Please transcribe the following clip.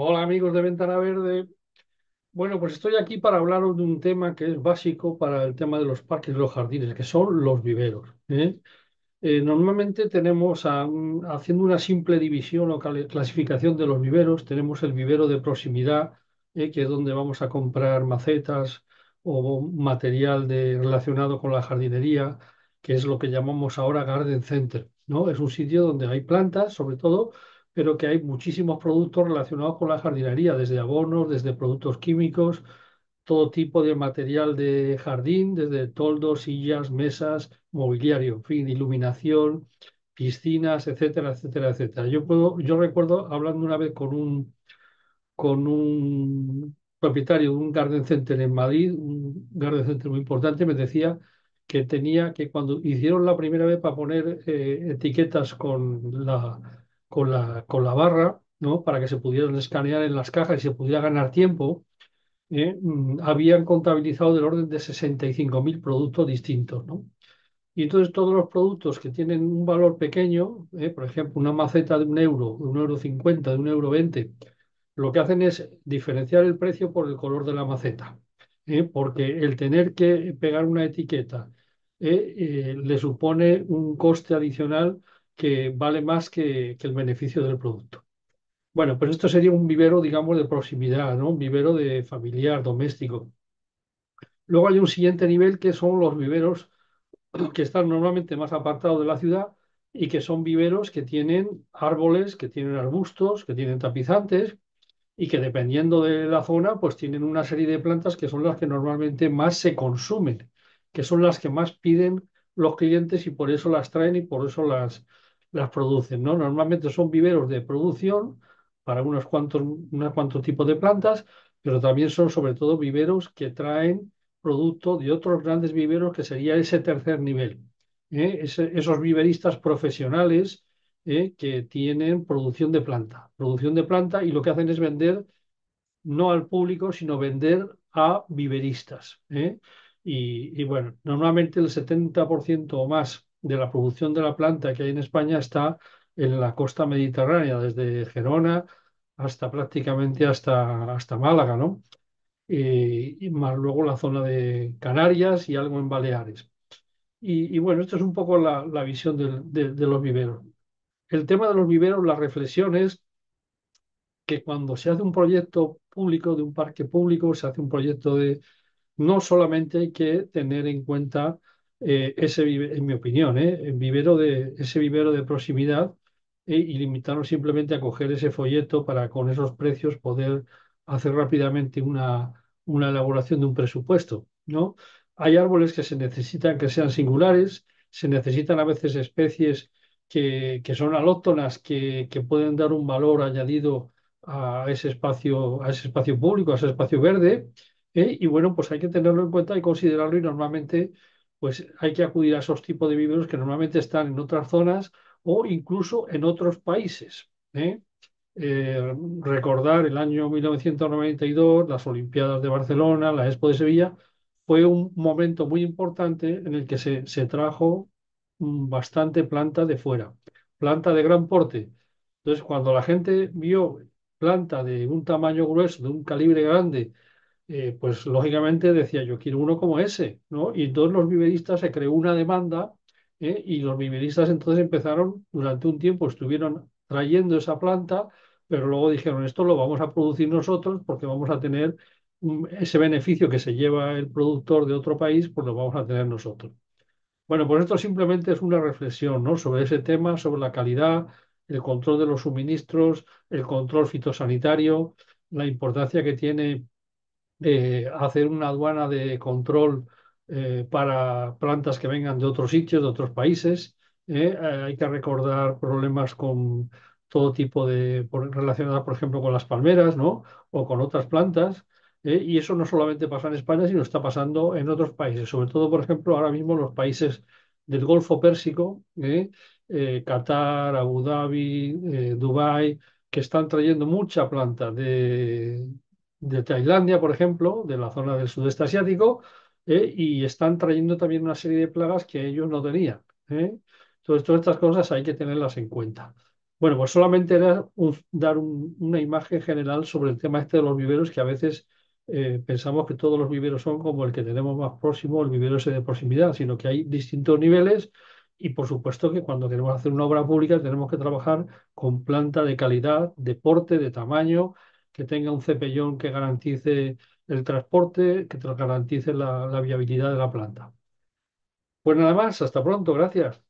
Hola amigos de Ventana Verde. Bueno, pues estoy aquí para hablaros de un tema que es básico para el tema de los parques y los jardines, que son los viveros. Normalmente tenemos, haciendo una simple división o clasificación de los viveros, tenemos el vivero de proximidad, que es donde vamos a comprar macetas o material relacionado con la jardinería, que es lo que llamamos ahora Garden Center, ¿no? Es un sitio donde hay plantas, sobre todo, pero que hay muchísimos productos relacionados con la jardinería, desde abonos, desde productos químicos, todo tipo de material de jardín, desde toldos, sillas, mesas, mobiliario, en fin, iluminación, piscinas, etcétera, etcétera, etcétera. Yo recuerdo hablando una vez con un propietario de un garden center en Madrid, un garden center muy importante, me decía que tenía que cuando hicieron la primera vez para poner etiquetas con la barra, ¿no? Para que se pudieran escanear en las cajas y se pudiera ganar tiempo, habían contabilizado del orden de 65.000 productos distintos, ¿no? Y entonces todos los productos que tienen un valor pequeño, por ejemplo, una maceta de 1 euro, de 1,50 euro, de 1,20 euro, lo que hacen es diferenciar el precio por el color de la maceta, porque el tener que pegar una etiqueta le supone un coste adicional que vale más que el beneficio del producto. Bueno, pues esto sería un vivero, digamos, de proximidad, ¿no? Un vivero de familiar, doméstico. Luego hay un siguiente nivel que son los viveros que están normalmente más apartados de la ciudad y que son viveros que tienen árboles, que tienen arbustos, que tienen tapizantes y que dependiendo de la zona, pues tienen una serie de plantas que son las que normalmente más se consumen, que son las que más piden los clientes y por eso las traen y por eso las producen, ¿no? Normalmente son viveros de producción para unos cuantos tipos de plantas, pero también son sobre todo viveros que traen producto de otros grandes viveros que sería ese tercer nivel. Esos viveristas profesionales que tienen producción de planta y lo que hacen es vender no al público, sino vender a viveristas. Y bueno, normalmente el 70% o más de la producción de la planta que hay en España está en la costa mediterránea, desde Gerona hasta prácticamente hasta Málaga, ¿no? Y más luego la zona de Canarias y algo en Baleares. Y bueno, esto es un poco la visión de los viveros. El tema de los viveros, la reflexión es que cuando se hace un proyecto público, de un parque público, se hace un proyecto no solamente hay que tener en cuenta en mi opinión, ese vivero de proximidad y limitarnos simplemente a coger ese folleto para con esos precios poder hacer rápidamente una elaboración de un presupuesto, ¿no? Hay árboles que se necesitan que sean singulares, se necesitan a veces especies que son alóctonas, que pueden dar un valor añadido a ese espacio público, a ese espacio verde. Y bueno, pues hay que tenerlo en cuenta y considerarlo y normalmente pues hay que acudir a esos tipos de viveros que normalmente están en otras zonas o incluso en otros países. Recordar el año 1992, las Olimpiadas de Barcelona, la Expo de Sevilla, fue un momento muy importante en el que se trajo bastante planta de fuera, planta de gran porte. Entonces, cuando la gente vio planta de un tamaño grueso, de un calibre grande, pues lógicamente decía yo quiero uno como ese, ¿no? Y entonces los viveristas se creó una demanda, y los viveristas entonces empezaron, durante un tiempo estuvieron trayendo esa planta, pero luego dijeron esto lo vamos a producir nosotros porque vamos a tener ese beneficio que se lleva el productor de otro país, pues lo vamos a tener nosotros. Bueno, pues esto simplemente es una reflexión, ¿no? Sobre ese tema, sobre la calidad, el control de los suministros, el control fitosanitario, la importancia que tiene hacer una aduana de control para plantas que vengan de otros sitios, de otros países. Hay que recordar problemas con todo tipo relacionados, por ejemplo, con las palmeras, ¿no? O con otras plantas. Y eso no solamente pasa en España, sino está pasando en otros países, sobre todo, por ejemplo, ahora mismo los países del Golfo Pérsico, Qatar, Abu Dhabi, Dubái, que están trayendo mucha planta de Tailandia, por ejemplo, de la zona del sudeste asiático, y están trayendo también una serie de plagas que ellos no tenían. ¿eh? Entonces, todas estas cosas hay que tenerlas en cuenta. Bueno, pues solamente era dar una imagen general sobre el tema este de los viveros, que a veces pensamos que todos los viveros son como el que tenemos más próximo, el vivero ese de proximidad, sino que hay distintos niveles y por supuesto que cuando queremos hacer una obra pública tenemos que trabajar con planta de calidad, de porte, de tamaño, que tenga un cepellón que garantice el transporte, que te garantice la viabilidad de la planta. Pues nada más, hasta pronto, gracias.